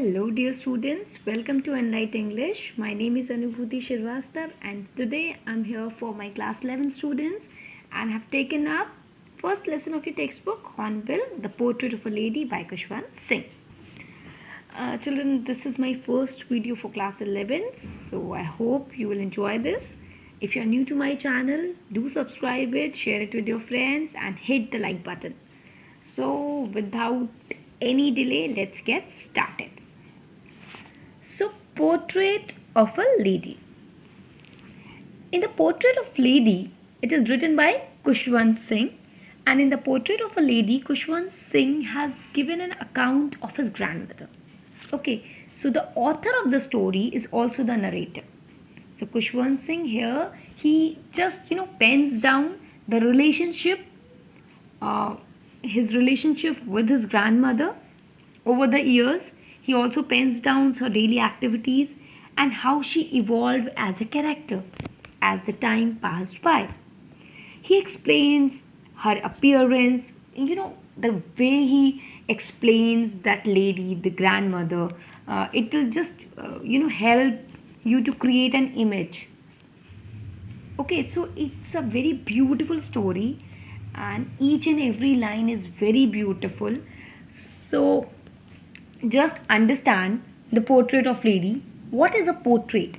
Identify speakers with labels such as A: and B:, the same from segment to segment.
A: Hello dear students, welcome to Enlight English. My name is Anubhuti Shirvastar and today I'm here for my class 11 students and have taken up first lesson of your textbook Hornbill, The Portrait of a Lady by Khushwant Singh. Children, this is my first video for class 11, so I hope you will enjoy this. If you are new to my channel, do subscribe it, share it with your friends and hit the like button. So without any delay, let's get started. So, Portrait of a Lady. In the Portrait of Lady, it is written by Khushwant Singh, and in the Portrait of a Lady, Khushwant Singh has given an account of his grandmother. Okay, so the author of the story is also the narrator. So Khushwant Singh here, he just pens down the relationship, his relationship with his grandmother over the years. He also pens down her daily activities and how she evolved as a character as the time passed by. He explains her appearance, the way he explains that lady, the grandmother. It will just, help you to create an image. Okay, so it's a very beautiful story and each and every line is very beautiful. So just understand the portrait of lady. What is a portrait?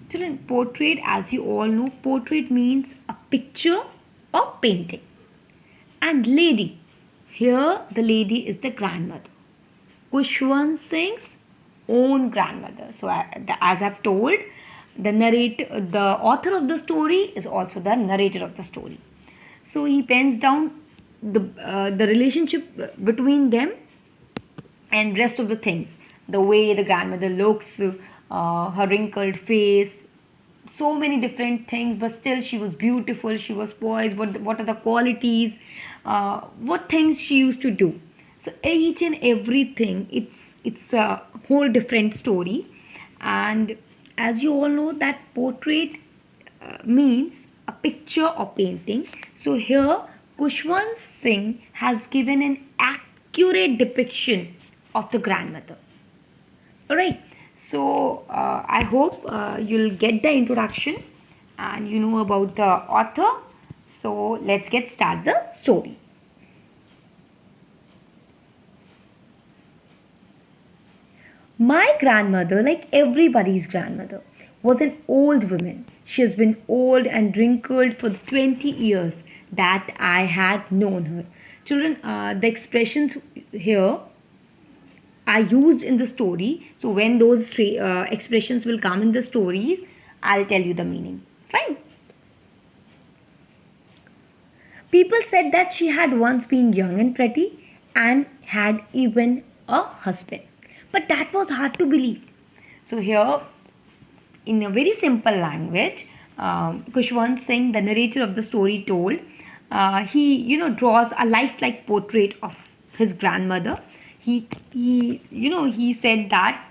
A: Children, portrait, as you all know, portrait means a picture or painting. And lady, here the lady is the grandmother, Khushwant Singh's own grandmother. So as I've told, the author of the story is also the narrator of the story. So he pens down the relationship between them and rest of the things, the way the grandmother looks, her wrinkled face, so many different things, but still she was beautiful, she was poised. What are the qualities, what things she used to do. So each and everything, it's a whole different story. And as you all know that portrait means a picture or painting. So here Khushwant Singh has given an accurate depiction of the grandmother. Alright, so I hope you'll get the introduction and you know about the author. So let's get start the story. My grandmother, like everybody's grandmother, was an old woman. She has been old and wrinkled for the 20 years that I had known her. Children, the expressions here are used in the story. So when those expressions will come in the stories, I'll tell you the meaning. Fine. People said that she had once been young and pretty and had even a husband. But that was hard to believe. So here, in a very simple language, Khushwant Singh, the narrator of the story, told he draws a lifelike portrait of his grandmother. He said that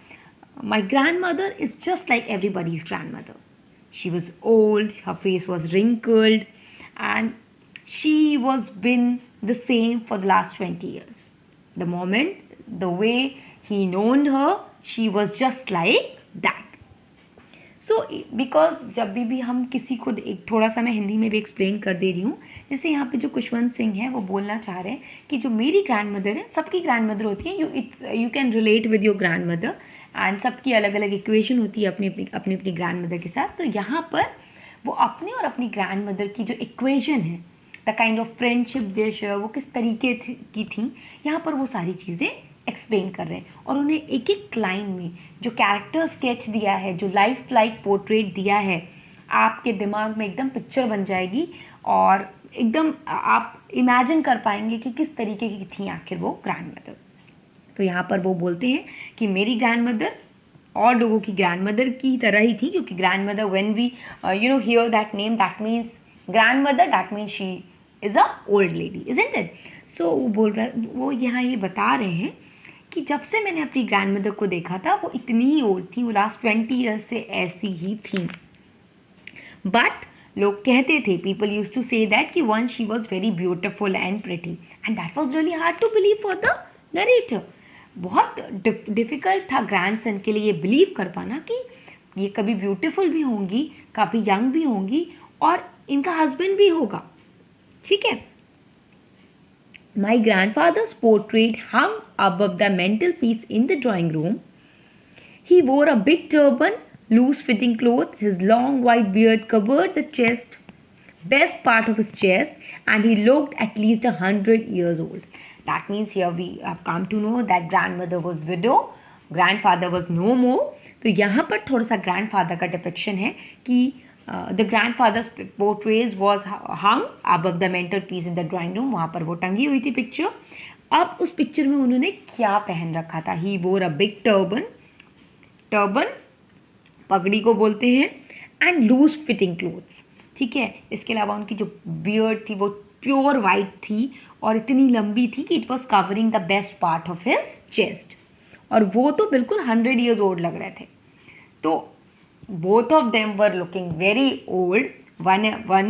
A: my grandmother is just like everybody's grandmother. She was old, her face was wrinkled, and she was been the same for the last 20 years. The way he known her, she was just like that. So because जब भी हम किसी को एक थोड़ा सा मैं हिंदी में भी एक्सप्लेन कर दे रही हूँ. जैसे यहाँ पे जो खुशवंत सिंह है वो बोलना चाह रहे हैं कि जो मेरी ग्रैंड मदर है, सबकी ग्रैंड मदर होती है, you can relate with your grand mother and सबकी अलग अलग इक्वेशन होती है अपनी अपनी ग्रैंड मदर के साथ. तो यहाँ पर वो अपने और अपनी ग्रैंड मदर की जो इक्वेशन है, the kind of friendship they share, वो किस तरीके की थी, यहाँ पर वो सारी चीज़ें एक्सप्लेन कर रहे हैं. और उन्हें एक एक लाइन में जो कैरेक्टर स्केच दिया है, जो लाइफ लाइक पोर्ट्रेट दिया है, आपके दिमाग में एकदम पिक्चर बन जाएगी और एकदम आप इमेजिन कर पाएंगे कि किस तरीके की थी आखिर वो ग्रैंड मदर. तो यहाँ पर वो बोलते हैं कि मेरी ग्रैंड मदर और लोगों की ग्रैंड मदर की तरह ही थी, क्योंकि grandmother when we hear that name, that means grandmother, that means she is a old lady, isn't it. So वो यहाँ ये बता रहे हैं कि जब से मैंने अपनी ग्रैंडमदर को देखा था वो इतनी ही ओल्ड थी, वो लास्ट 20 ईयर्स से ऐसी ही थी. बट लोग कहते थे, people use to say that कि one she was very beautiful and pretty, and that was really hard to believe for the narrator. बहुत डिफिकल्ट था ग्रैंडसन के लिए ये बिलीव कर पाना कि ये कभी ब्यूटीफुल भी होंगी, कभी यंग भी होंगी और इनका हस्बैंड भी होगा। ठीक है। My grandfather's portrait hung above the mantelpiece in the drawing room. He wore a big turban, loose-fitting clothes. His long white beard covered the chest, best part of his chest, and he looked at least 100 years old. That means here we have come to know that grandmother was widow, grandfather was no more. तो यहाँ पर थोड़ा सा grandfather का depiction है कि the grandfather's portrait was hung above the mantelpiece in the drawing room. वहाँ पर वो टंगी हुई थी पिक्चर। अब उस पिक्चर में उन्होंने क्या पहन रखा था? He wore a big turban, turban पगड़ी को बोलते हैं, एंड लूज फिटिंग क्लोथ्स। ठीक है। इसके अलावा उनकी जो बियर्ड थी वो प्योर वाइट थी और इतनी लंबी थी कि it was covering the best part of his chest, और वो तो बिल्कुल 100 years old लग रहे थे। तो both of them were looking very old. One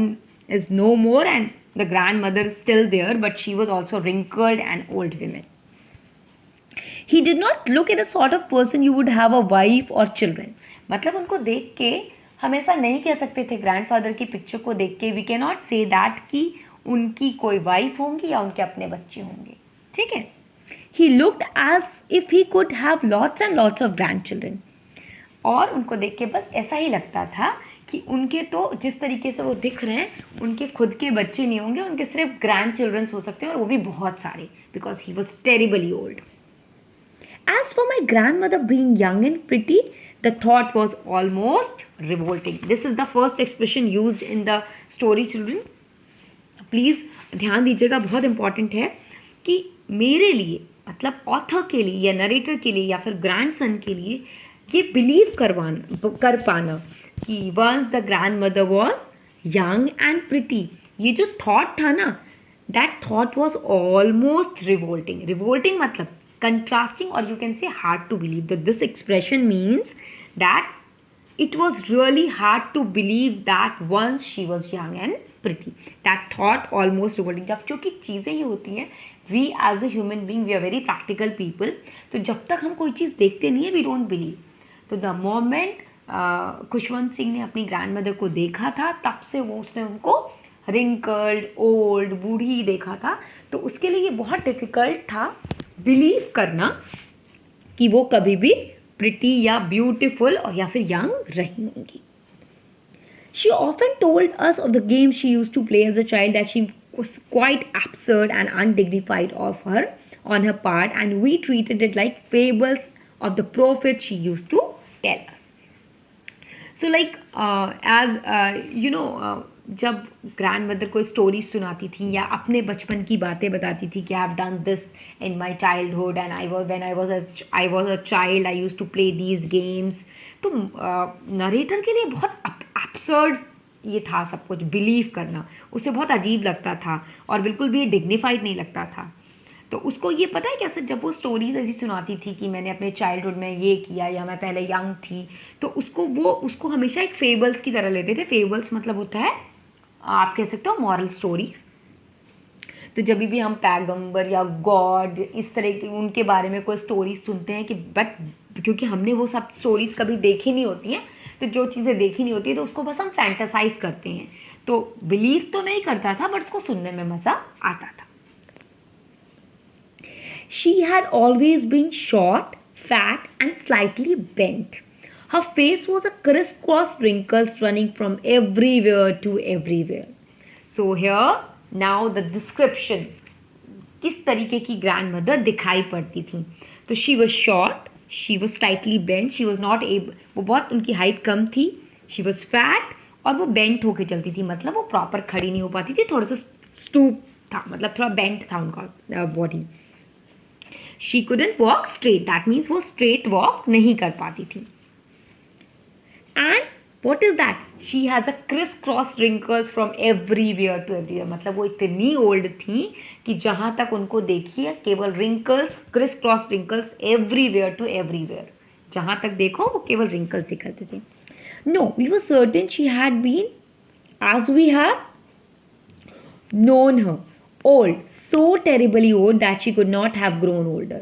A: is no more and the grandmother is still there, but she was also wrinkled and old woman. He did not look at the sort of person you would have a wife or children. मतलब उनको देख के हम ऐसा नहीं कह सकते थे, ग्रैंडफादर की पिक्चर को देख के we can not say that कि उनकी कोई वाइफ होंगी या उनके अपने बच्चे होंगे। ठीक है। He looked as if he could have lots and lots of grandchildren. और उनको देख के बस ऐसा ही लगता था कि उनके तो जिस तरीके से वो दिख रहे हैं उनके खुद के बच्चे नहीं होंगे, उनके सिर्फ ग्रैंड चिल्ड्रंस हो सकते हैं और वो भी बहुत सारे, because he was terribly old. As for my grandmother being young and pretty, the thought was almost revolting. This is the first expression used in the story, children. Please ध्यान दीजिएगा, बहुत इंपॉर्टेंट है कि मेरे लिए मतलब ऑथर के लिए या नरेटर के लिए या फिर ग्रैंडसन के लिए ये बिलीव कर पाना कि once the grandmother was young and pretty, ये जो थॉट था ना, that thought was almost revolting. Revolting मतलब contrasting, or you can say hard to believe. That this expression means that it was really hard to believe that once she was young and pretty. That thought almost revolting. जब क्योंकि चीज़ें ये होती हैं, we as a human being we are very practical people. तो जब तक हम कोई चीज़ देखते नहीं है we don't believe. तो the moment खुशवंत सिंह ने अपनी ग्रैंडमदर को देखा था तब से वो उसने उनको रिंकल्ड, ओल्ड, बूढ़ी देखा था, तो उसके लिए ये बहुत डिफिकल्ट था बिलीव करना कि वो कभी भी प्रिटी या ब्यूटीफुल और या फिर यंग रही होंगी। She often told us of the game she used to play as a child, that she was quite absurd and undignified of her on her part, and we treated it like fables of the prophets she used to tell us. So like जब grand mother को story सुनाती थी या अपने बचपन की बातें बताती थी कि I have done this in my childhood and when I was a child I used to play these games, तो नरेटर के लिए बहुत एब्सर्ड ये था सब कुछ बिलीव करना, उसे बहुत अजीब लगता था और बिल्कुल भी डिग्निफाइड नहीं लगता था। तो उसको ये पता है कैसे, जब वो स्टोरीज ऐसी सुनाती थी कि मैंने अपने चाइल्डहुड में ये किया या मैं पहले यंग थी, तो उसको हमेशा एक फेबल्स की तरह लेते थे। फेबल्स मतलब होता है, आप कह सकते हो, मॉरल स्टोरीज। तो जब भी हम पैगंबर या गॉड इस तरह की उनके बारे में कोई स्टोरीज सुनते हैं कि बट क्योंकि हमने वो सब स्टोरीज कभी देखी नहीं होती हैं, तो जो चीज़ें देखी नहीं होती है तो उसको बस हम फैंटासाइज करते हैं, तो बिलीव तो नहीं करता था बट उसको सुनने में मज़ा आता था। She had always been short, fat and slightly bent. Her face was a crisscross wrinkles running from everywhere to everywhere. So here now the description, किस तरीके की grandmother दिखाई पड़ती थी। तो she was short, she was slightly bent, she was not able, वो बहुत उनकी हाइट कम थी, she was fat और वो बेंट होके चलती थी, मतलब वो प्रॉपर खड़ी नहीं हो पाती थी, थोड़ा सा स्टूप था, मतलब थोड़ा बेंट था उनका body. She couldn't walk straight, that means वो straight walk नहीं कर पाती थी। And what is that? She has a crisscross wrinkles from everywhere to everywhere, मतलब वो इतनी old थी कि जहाँ तक उनको देखिए केवल wrinkles, crisscross wrinkles everywhere to everywhere, जहाँ तक देखो वो केवल wrinkles दिखते थे। No, we were certain she had been, as we had known her, old, so terribly old that she could not have grown older.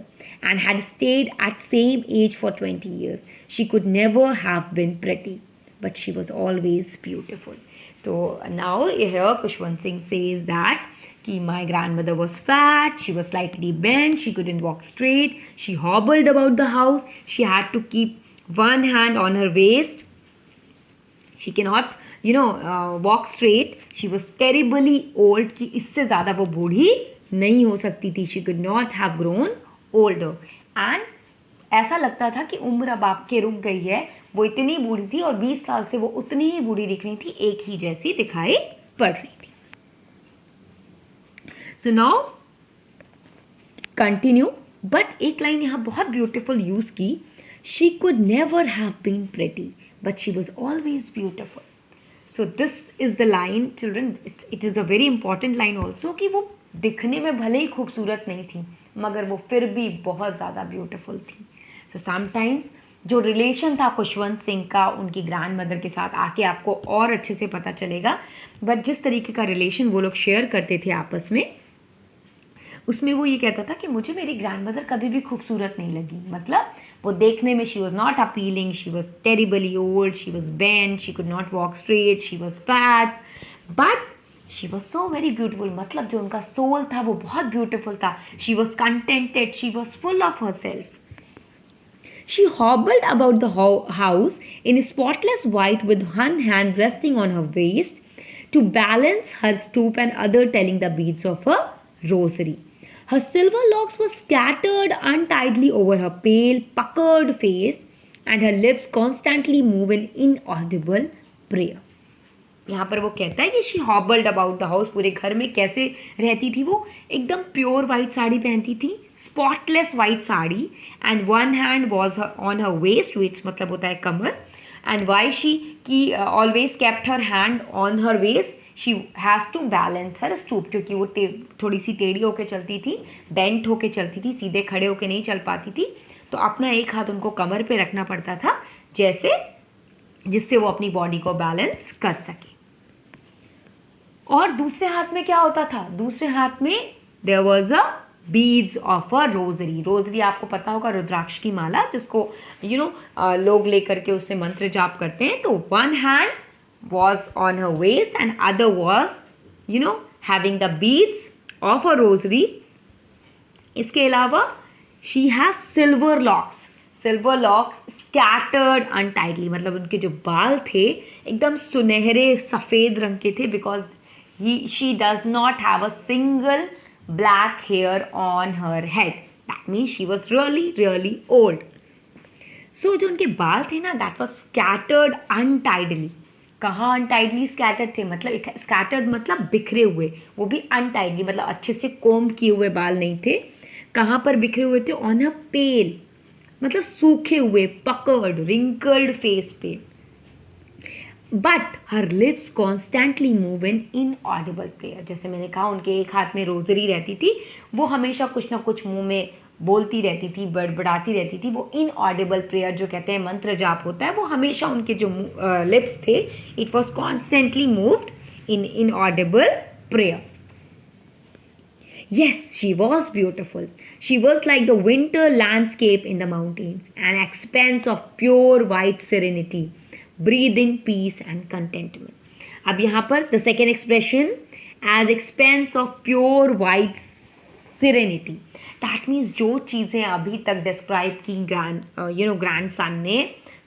A: and had stayed at same age for 20 years. She could never have been pretty, but she was always beautiful. So now here Khushwant Singh says that my grandmother was fat, she was slightly bent, she couldn't walk straight, she hobbled about the house, she had to keep one hand on her waist, she cannot walk straight, she was terribly old कि इससे ज़्यादा वो बूढ़ी नहीं हो सकती थी. She could not have grown older. And ऐसा लगता था कि उम्र अब आपके रुक गई है, वो इतनी बूढ़ी थी और 20 साल से वो उतनी ही बूढ़ी दिख रही थी, एक ही जैसी दिखाई पड़ रही थी. So now continue, but एक लाइन यहाँ बहुत beautiful use की, she could never have been pretty, but she was always beautiful. So this is the line, children. It is a very important line also कि वो दिखने में भले ही खूबसूरत नहीं थी, मगर वो फिर भी बहुत ज़्यादा ब्यूटीफुल थी. So sometimes जो रिलेशन था खुशवंत सिंह का उनकी ग्रैंड मदर के साथ, आके आपको और अच्छे से पता चलेगा, बट जिस तरीके का रिलेशन वो लोग शेयर करते थे आपस में, उसमें वो ये कहता था कि मुझे मेरी ग्रैंड मदर कभी भी खूबसूरत नहीं लगी. मतलब वो देखने में she was not appealing, she was terribly old, she was bend, she could not walk straight, she was fat, but she was so very beautiful. मतलब जो उनका सोल था वो बहुत ब्यूटिफुल था. She was contented, she was full of her self. She hobbled about the house in spotless white with one hand resting on her waist to balance her stoop and other telling the beads of her rosary. Her silver locks were scattered untidily over her pale, puckered face, and her lips constantly moved in inaudible prayer. यहाँ पर वो कहता है कि she हॉबल्ड about the house, पूरे घर में कैसे रहती थी वो, एकदम प्योर वाइट साड़ी पहनती थी, spotless white sari, and one hand was on her waist, which मतलब होता है कमर, एंड वाई शी की always kept her hand on her waist, she has to balance her stoop, क्योंकि वो थोड़ी सी टेढ़ी होके चलती थी, बेंट होके चलती थी, सीधे खड़े होके नहीं चल पाती थी, तो अपना एक हाथ उनको कमर पे रखना पड़ता था, जिससे वो अपनी बॉडी को बैलेंस कर सके. और दूसरे हाथ में क्या होता था? दूसरे हाथ में there was a beads of a rosary. Rosary आपको पता होगा, रुद्राक्ष की माला, जिसको लोग लेकर के उससे मंत्र जाप करते हैं. तो one hand was on her waist and other was having the beads of a rosary. इसके अलावा she has silver locks scattered untidily. मतलब उनके जो बाल थे एकदम सुनहरे सफ़ेद रंग के थे, because she does not have a single black hair on her head. That means she was really old. So जो उनके बाल थे ना, that was scattered untidily. कहाँ अनटाइडली स्कैटर्ड थे? मतलब स्कैटर्ड मतलब बिखरे हुए, वो भी अनटाइडली मतलब अच्छे से कोम्ब किए हुए बाल नहीं थे. कहाँ पर बिखरे हुए थे? ऑन अ पेल, मतलब सूखे हुए, पकर्ड, रिंकल्ड फेस पे. But her lips constantly move in inaudible prayer. जैसे मैंने कहा, उनके एक हाथ में रोजरी रहती थी, वो हमेशा कुछ ना कुछ मुंह में बोलती रहती थी, बड़बड़ाती रहती थी. वो इनऑडिबल प्रेयर जो कहते हैं, मंत्र जाप होता है, वो हमेशा उनके जो लिप्स थे, it was constantly moved in inaudible prayer. Yes, she was beautiful. She was like the winter landscape in the mountains, an expanse of pure white serenity, breathing peace and contentment. अब यहाँ पर the second expression, as expanse of pure white serenity. That means जो चीज़ें अभी तक describe की grandson ने,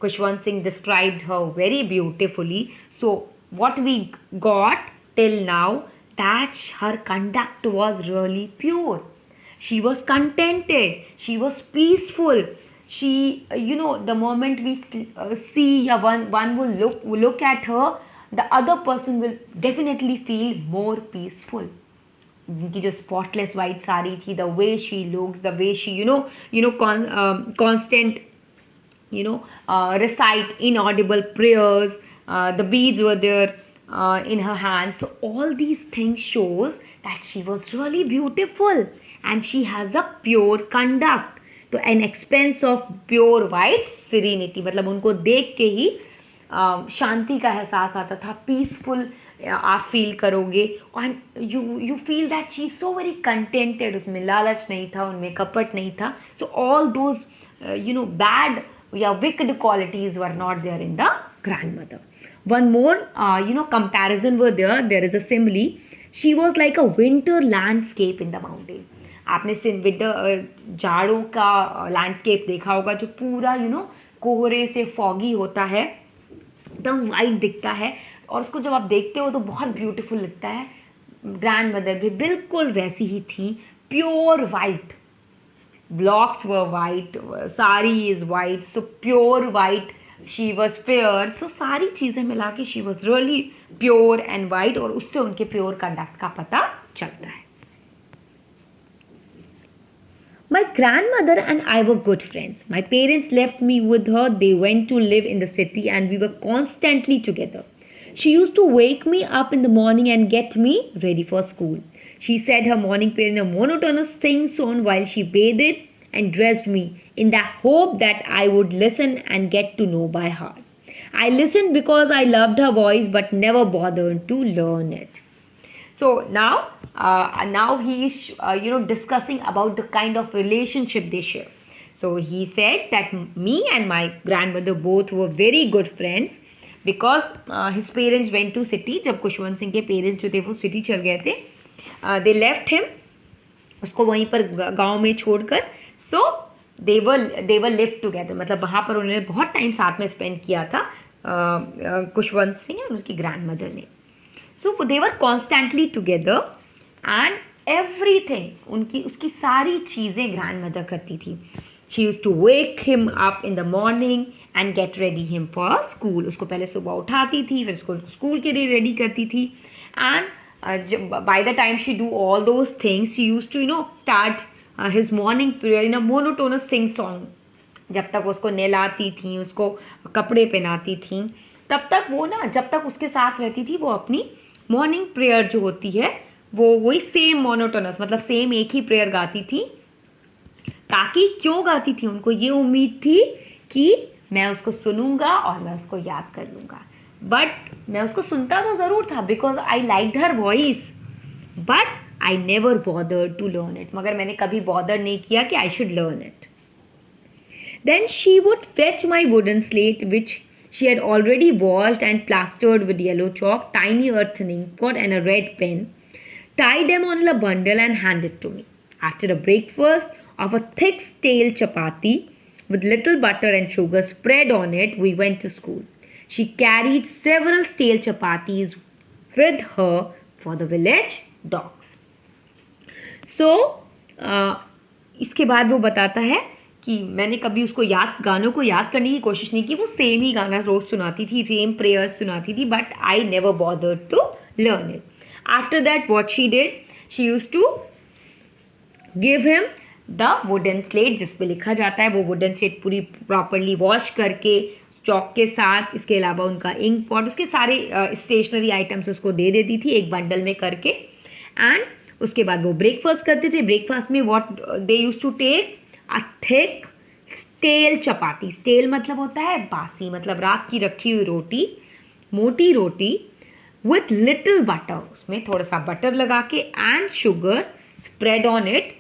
A: Khushwant Singh described her very beautifully. So what we got till now, that her conduct was really pure. She was contented. She was peaceful. She, the moment we see one will look at her, the other person will definitely feel more peaceful. उनकी जो spotless white sari थी, the way she looks, the way she constant recite inaudible prayers, the beads were there in her hands. So all these things shows that she was really beautiful and she has a pure conduct. तो an expanse of pure white serenity, मतलब उनको देख के ही शांति का एहसास आता था, peaceful आप फील करोगे, और you feel that she is so very contented. उसमें लालच नहीं था, उनमें कपट नहीं था. सो ऑल दोज बैड या wicked qualities were not there in the grandmother. One more comparison were there. There is a simile. She was like a winter landscape in the mountain. आपने विंटर जाड़ों का landscape देखा होगा, जो पूरा कोहरे से foggy होता है, एकदम वाइट दिखता है, और उसको जब आप देखते हो तो बहुत ब्यूटीफुल लगता है. ग्रैंड मदर भी बिल्कुल वैसी ही थी, pure white. Blocks were white, sari is white, so pure white. She was fair. So सारी चीज़ें मिला के she was really pure and white, और उससे उनके प्योर कंडक्ट का पता चलता है. My grandmother and I were good friends. My parents left me with her. They went to live in the city and we were constantly together. She used to wake me up in the morning and get me ready for school. She said her morning prayer in a monotonous sing-song while she bathed and dressed me, in the hope that I would listen and get to know by heart. I listened because I loved her voice but never bothered to learn it. So now he is discussing about the kind of relationship they share. So he said that me and my grandmother both were very good friends because his parents went to city. जब खुशवंत सिंह के parents जो थे वो city चल गए थे, they left him, उसको वहीं पर गांव में छोड़कर. So they were lived together, मतलब वहाँ पर उन्होंने बहुत टाइम साथ में स्पेंड किया था खुशवंत सिंह और उसकी ग्रैंडमदर ने. So they were constantly together and everything, उसकी सारी चीज़ें ग्रैंडमदर करती थी. She used to wake him up in the morning and get ready him for school. उसको पहले सुबह उठाती थी, फिर उसको स्कूल के लिए रेडी करती थी. And by the time she do all those things, she used to start his morning prayer in a monotonous sing song. जब तक उसको नहलाती थी, उसको कपड़े पहनाती थी, तब तक वो जब तक उसके साथ रहती थी, वो अपनी मॉर्निंग प्रेयर जो होती है वो वही सेम मोनोटोनस, मतलब सेम एक ही प्रेयर गाती थी. ताकि क्यों गाती थी? उनको ये उम्मीद थी कि मैं उसको सुनूंगा और मैं उसको याद कर लूंगा. बट मैं उसको सुनता तो ज़रूर था because I liked her voice, but I never bothered to learn it. मगर मैंने कभी बॉदर नहीं किया कि I should learn it. Then she would fetch my wooden slate which she had already washed and plastered with yellow chalk, tiny earthen ink pot and a red pen, tie them on a bundle and hand it to me. After a breakfast of a thick stale chapati with little butter and sugar spread on it, we went to school. She carried several stale chapatis with her for the village dogs. So, इसके बाद वो बताता है कि मैंने कभी उसको गानों को याद करने की कोशिश नहीं की. वो सेम ही गाना रोज सुनाती थी, सेम प्रेयर्स सुनाती थी, but I never bothered to learn it. After that what she did, she used to give him the wooden slate जिस पे लिखा जाता है. वो वुडन स्लेट पूरी प्रॉपरली वॉश करके चौक के साथ, इसके अलावा उनका इंक पॉट, उसके सारे स्टेशनरी आइटम्स उसको दे देती थी एक बंडल में करके. एंड उसके बाद वो ब्रेकफास्ट करते थे. ब्रेकफास्ट में what they used to take a thick stale chapati. Stale मतलब होता है बासी, मतलब रात की रखी हुई रोटी, मोटी रोटी with little butter, उसमें थोड़ा सा बटर लगा के and sugar spread on it.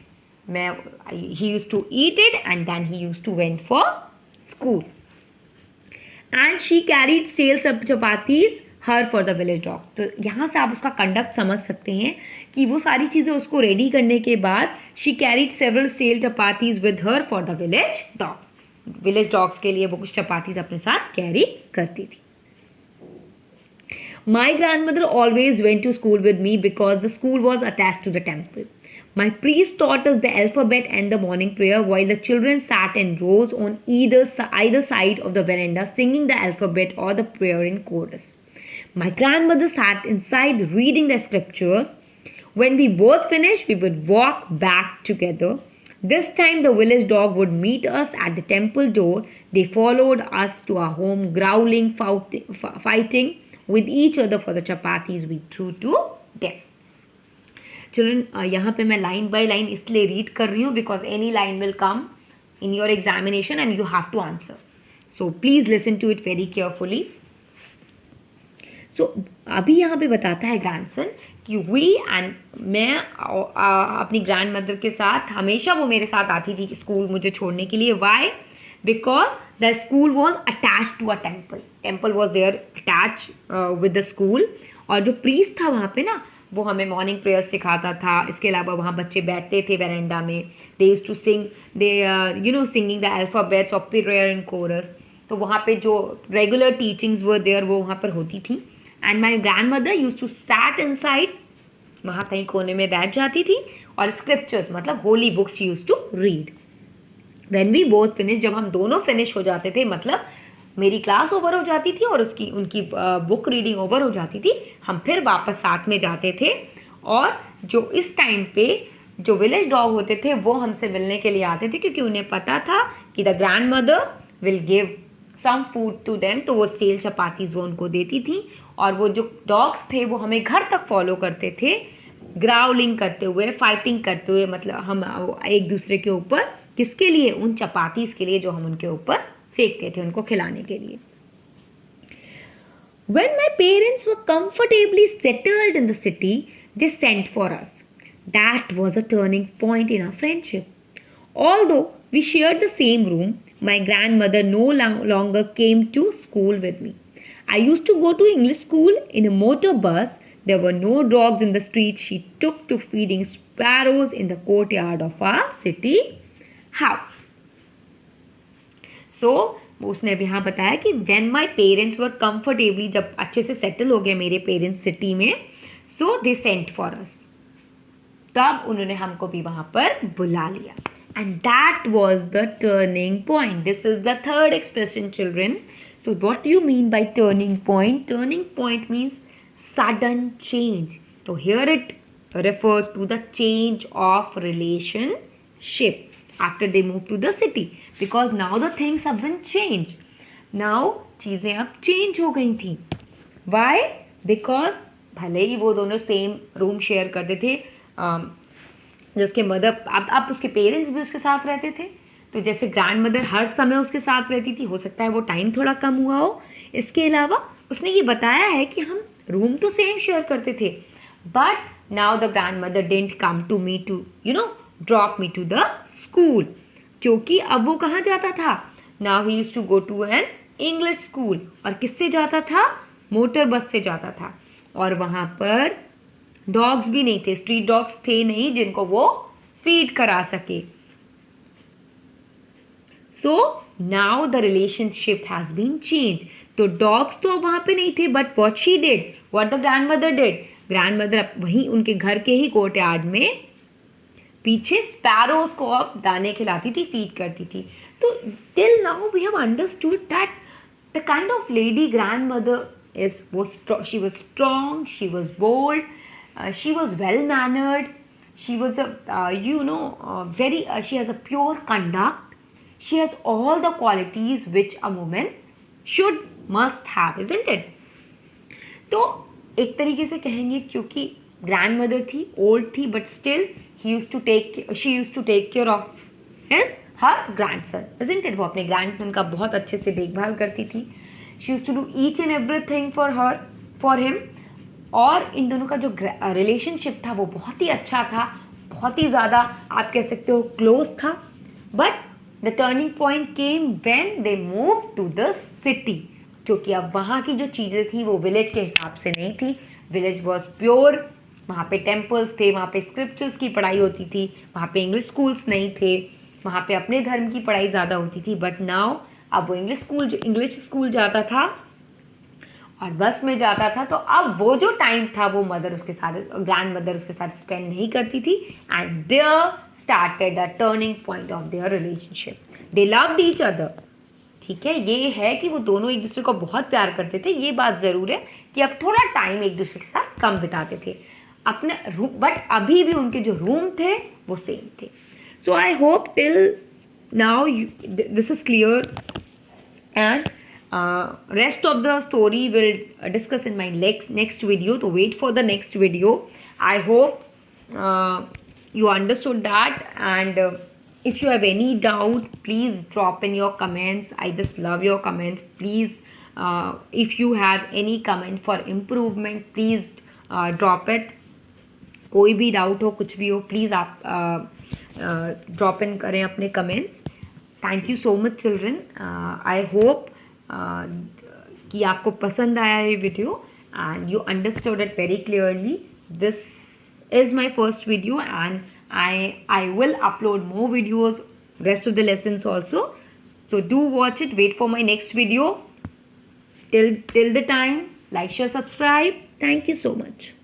A: He used to eat it and then he used to went for school. And she carried stale chapatis her for the village dog. तो यहाँ से आप उसका कंडक्ट समझ सकते हैं कि वो सारी चीज़ें उसको रेडी करने के बाद she carried several stale chapatis with her for the village dogs. Village dogs के लिए वो कुछ चपातीज अपने साथ कैरी करती थी. My grandmother always went to school with me because the school was attached to the temple. My priest taught us the alphabet and the morning prayer while the children sat in rows on either side of the veranda singing the alphabet or the prayer in chorus. My grandmother sat inside reading the scriptures. When we both finished, we would walk back together. This time the village dog would meet us at the temple door. They followed us to our home, growling, fighting with each other for the chapatis we threw to them. Children, यहाँ पे मैं line by line इसलिए read कर रही हूँ because any line will come in your examination and you have to answer. So please listen to it very carefully. So अभी यहाँ पे बताता है ग्रैंडसन कि वी एंड मैं अपनी ग्रैंड मदर के साथ, हमेशा वो मेरे साथ आती थी स्कूल मुझे छोड़ने के लिए. Why? Because the school was attach to a temple. Temple was there attach with the school. और जो प्रीस्ट था वहाँ पे ना, वो हमें मॉर्निंग प्रेयर सिखाता था. इसके अलावा वहाँ बच्चे बैठते थे वेरेंडा में. They used to sing, they singing the alphabets of prayer in chorus. तो वहाँ पे जो रेगुलर टीचिंग्स वर देयर वो वहाँ पर होती थी. And my grandmother use to stat inside, वहाँ कहीं कोने में बैठ जाती थी और स्क्रिप्चर्स मतलब holy books use to read. When we both finish, जब हम दोनों फिनिश हो जाते थे, मतलब मेरी क्लास ओवर हो जाती थी और उनकी बुक रीडिंग ओवर हो जाती थी, हम फिर वापस साथ में जाते थे. और जो इस टाइम पे जो विलेज डॉग होते थे वो हमसे मिलने के लिए आते थे, क्योंकि उन्हें पता था कि the grandmother will give some food to them. तो वो स्टील चपातीज वो उनको देती थी. और वो जो डॉग्स थे वो हमें घर तक फॉलो करते थे, ग्राउलिंग करते हुए, फाइटिंग करते हुए. मतलब हम एक दूसरे के ऊपर, किसके लिए? उन चपातीज के लिए जो हम उनके ऊपर फेंकते थे उनको खिलाने के लिए. When my parents were comfortably settled in the city, they sent for us. That was a turning point in our friendship. Although we shared the same room, my grandmother no longer came to school with me. I used to go to English school in a motor bus. There were no dogs in the street. She took to feeding sparrows in the courtyard of our city house. So, उसने भी यहाँ बताया कि when my parents were comfortably, जब अच्छे से settle हो गए मेरे पेरेंट्स सिटी में, so they sent for us. तब उन्होंने हमको भी वहाँ पर बुला लिया. And that was the turning point. This is the third expression, children. So what do you mean by turning point? Turning point means sudden change. So here it refers to the change of relationship after they moved to the city, because now the things have been changed. Now चीजें अब change हो गई थी. Why? Because भले ही वो दोनों same room share करते थे, जो उसके मदर, अब उसके पेरेंट्स भी उसके साथ रहते थे. तो जैसे ग्रैंड मदर हर समय उसके साथ रहती थी, हो सकता है वो टाइम थोड़ा कम हुआ हो. इसके अलावा उसने ये बताया है कि हम रूम तो सेम शेयर करते थे, but now the grandmother didn't come to me to drop me to the school, क्योंकि अब वो कहाँ जाता था? Now he used to go to an English school. और किससे जाता था? मोटर बस से जाता था. और वहां पर डॉग्स भी नहीं थे, स्ट्रीट डॉग्स थे नहीं जिनको वो फीड करा सके. So now the relationship has been change. तो डॉग्स तो अब वहां पे नहीं थे, but what she did, what the grandmother did, grandmother वहीं उनके घर के ही कोर्टयार्ड में पीछे स्पैरोज को अब दाने खिलाती थी, फीड करती थी. तो till now we have understood that the kind of lady grandmother she was strong, she was bold, she was well mannered, she was she has a pure conduct, she has all the qualities which a woman must have, isn't it? तो एक तरीके से कहेंगे क्योंकि grand mother थी, old थी, but still she used to take care of her grandson, isn't it? वो अपने ग्रैंडसन का बहुत अच्छे से देखभाल करती थी. She used to do each and everything for him. और इन दोनों का जो रिलेशनशिप था वो बहुत ही अच्छा था, बहुत ही ज़्यादा आप कह सकते हो क्लोज था. But the turning point came when they move to the city, क्योंकि अब वहाँ की जो चीज़ें थी वो विलेज के हिसाब से नहीं थी. विलेज वॉज प्योर, वहाँ पे टेम्पल्स थे, वहाँ पे स्क्रिप्चर्स की पढ़ाई होती थी, वहाँ पे इंग्लिश स्कूल्स नहीं थे, वहाँ पे अपने धर्म की पढ़ाई ज़्यादा होती थी. बट नाउ अब वो इंग्लिश स्कूल जाता था और बस में जाता था, तो अब वो जो टाइम था वो मदर उसके साथ, ग्रैंड मदर उसके साथ स्पेंड नहीं करती थी. And there started a turning point of their relationship. They loved each other. ठीक है, ये है कि वो दोनों एक दूसरे को बहुत प्यार करते थे. ये बात ज़रूर है कि अब थोड़ा टाइम एक दूसरे के साथ कम बिताते थे अपने रूम, बट अभी भी उनके जो रूम थे वो सेम थे. So I hope till now this is clear, and rest of the story will discuss in my next video. So wait for the next video. I hope you understood that, and if you have any doubt, please drop in your comments. I just love your comments. Please If you have any comment for improvement, please drop it. कोई भी doubt हो, कुछ भी हो, please आप drop in करें अपने comments. Thank you so much children. I hope कि आपको पसंद आया ये video and you understood it very clearly. This is my first video and I will upload more videos, rest of the lessons also. So do watch it. Wait for my next video. Till the time, like, share, subscribe. Thank you so much.